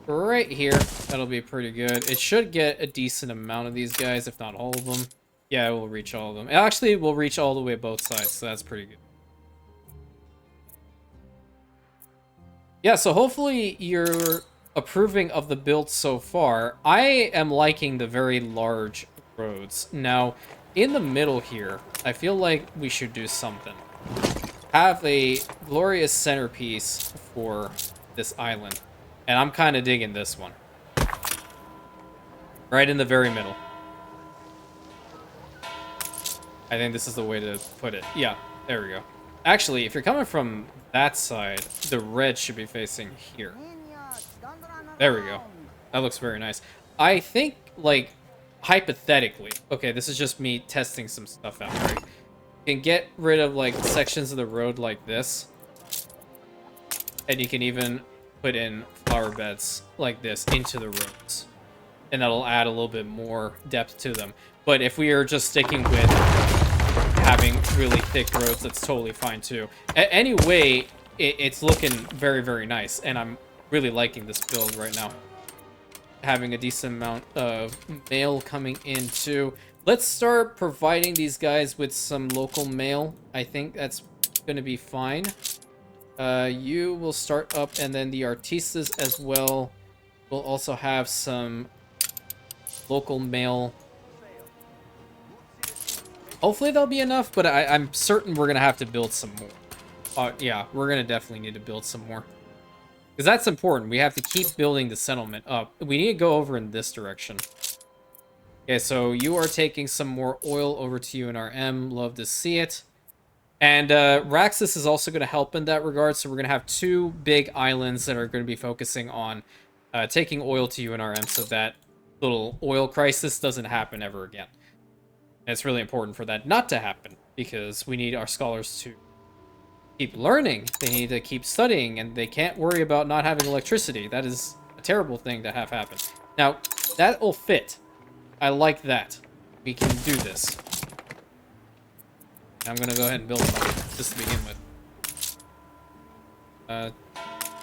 right here. That'll be pretty good. It should get a decent amount of these guys, if not all of them. Yeah, it will reach all of them. Actually, it will reach all the way both sides, so that's pretty good. Yeah, so hopefully you're approving of the build so far. I am liking the very large roads. Now, in the middle here, I feel like we should do something. Have a glorious centerpiece for this island. And I'm kind of digging this one. Right in the very middle. I think this is the way to put it. Yeah, there we go. Actually, if you're coming from that side, the red should be facing here. There we go. That looks very nice. I think, like, hypothetically, okay, this is just me testing some stuff out, right? You can get rid of, like, sections of the road like this. And you can even put in flower beds like this into the roads. And that'll add a little bit more depth to them. But if we are just sticking with having really thick roads, that's totally fine too. Anyway, it's looking very, very nice. And I'm really liking this build right now. Having a decent amount of mail coming in too. Let's start providing these guys with some local mail. I think that's going to be fine. You will start up, and then the artistas as well will also have some local mail. Hopefully that'll be enough, but I'm certain we're going to have to build some more. Yeah, we're going to definitely need to build some more. Because that's important. We have to keep building the settlement up. We need to go over in this direction. Okay, so you are taking some more oil over to UNRM. Love to see it. And Raxus is also going to help in that regard. So we're going to have two big islands that are going to be focusing on taking oil to UNRM so that little oil crisis doesn't happen ever again. And it's really important for that not to happen because we need our scholars to keep learning. They need to keep studying, and they can't worry about not having electricity. That is a terrible thing to have happen. Now, that will fit. I like that. We can do this. I'm going to go ahead and build one just to begin with.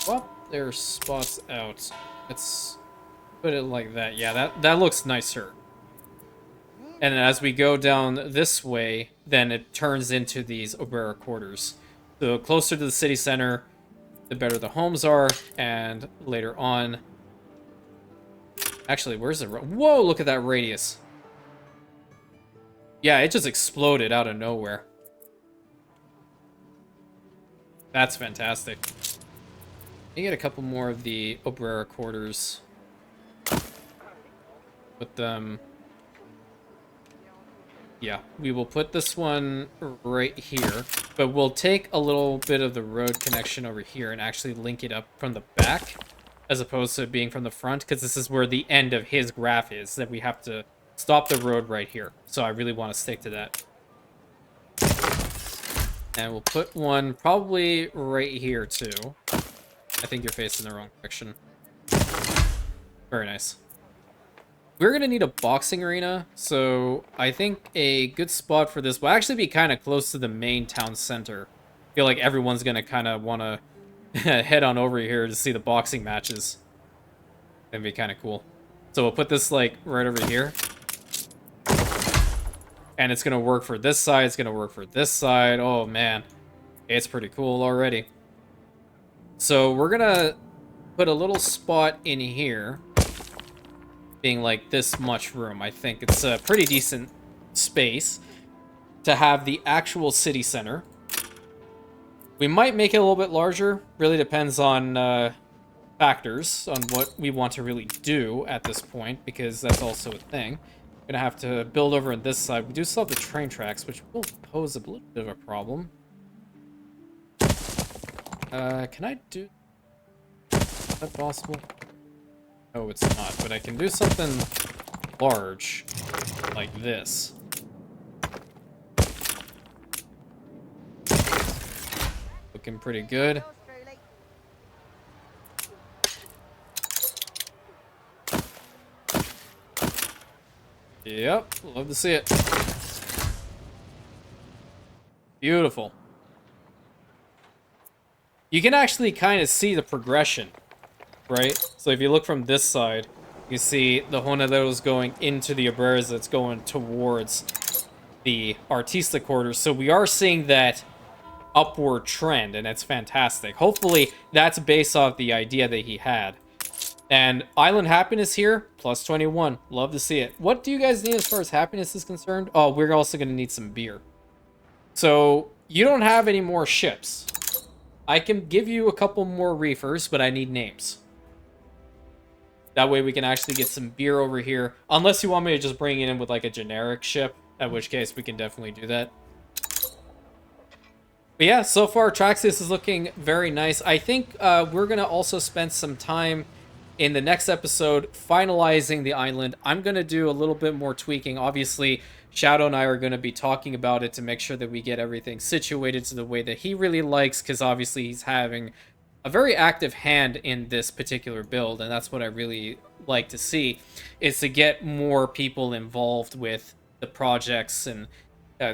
Swap their spots out. Let's put it like that. Yeah, that looks nicer. And as we go down this way, then it turns into these Obrera quarters. The closer to the city center, the better the homes are, and later on... Actually, where's the... Whoa, look at that radius. Yeah, it just exploded out of nowhere. That's fantastic. You get a couple more of the Obrera quarters. Put them... Yeah, we will put this one right here, but we'll take a little bit of the road connection over here and actually link it up from the back, as opposed to being from the front, because this is where the end of his graph is, that we have to stop the road right here. So I really want to stick to that. And we'll put one probably right here, too. I think you're facing the wrong direction. Very nice. We're going to need a boxing arena, so I think a good spot for this will actually be kind of close to the main town center. I feel like everyone's going to kind of want to head on over here to see the boxing matches. That'd be kind of cool. So we'll put this, like, right over here. And it's going to work for this side, it's going to work for this side. Oh, man. It's pretty cool already. So we're going to put a little spot in here. Being like this much room. I think it's a pretty decent space to have the actual city center. We might make it a little bit larger. Really depends on factors on what we want to really do at this point, because that's also a thing. Gonna have to build over on this side. We do still have the train tracks, which will pose a little bit of a problem. Can I do... Is that possible? No, it's not, but I can do something large, like this. Looking pretty good. Yep, love to see it. Beautiful. You can actually kind of see the progression, right? So if you look from this side, you see the Honaderos going into the Abrers that's going towards the Artista quarters. So we are seeing that upward trend, and it's fantastic. Hopefully, that's based off the idea that he had. And Island Happiness here, plus 21. Love to see it. What do you guys need as far as happiness is concerned? Oh, we're also going to need some beer. So, you don't have any more ships. I can give you a couple more reefers, but I need names. That way we can actually get some beer over here. Unless you want me to just bring it in with like a generic ship, in which case we can definitely do that. But yeah, so far Traxios is looking very nice. I think we're going to also spend some time in the next episode finalizing the island. I'm going to do a little bit more tweaking. Obviously, Shadow and I are going to be talking about it to make sure that we get everything situated to the way that he really likes, because obviously he's having a very active hand in this particular build, and that's what I really like to see, is to get more people involved with the projects and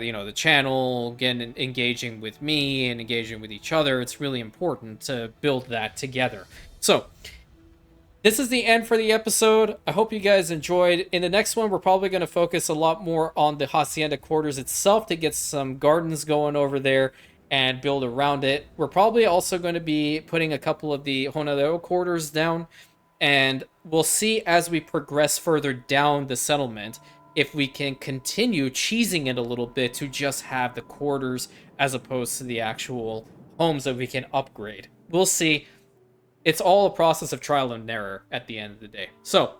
you know, the channel, again, engaging with me and engaging with each other. It's really important to build that together. So, this is the end for the episode. I hope you guys enjoyed. In the next one, we're probably going to focus a lot more on the Hacienda quarters itself to get some gardens going over there and build around it. We're probably also going to be putting a couple of the Honadero quarters down, and we'll see as we progress further down the settlement if we can continue cheesing it a little bit to just have the quarters as opposed to the actual homes that we can upgrade. We'll see. It's all a process of trial and error at the end of the day. So,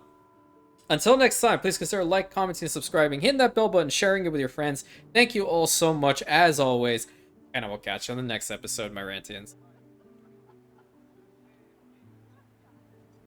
until next time, please consider liking, commenting, subscribing, hitting that bell button, sharing it with your friends. Thank you all so much, as always, and I will catch you on the next episode, my Rantians.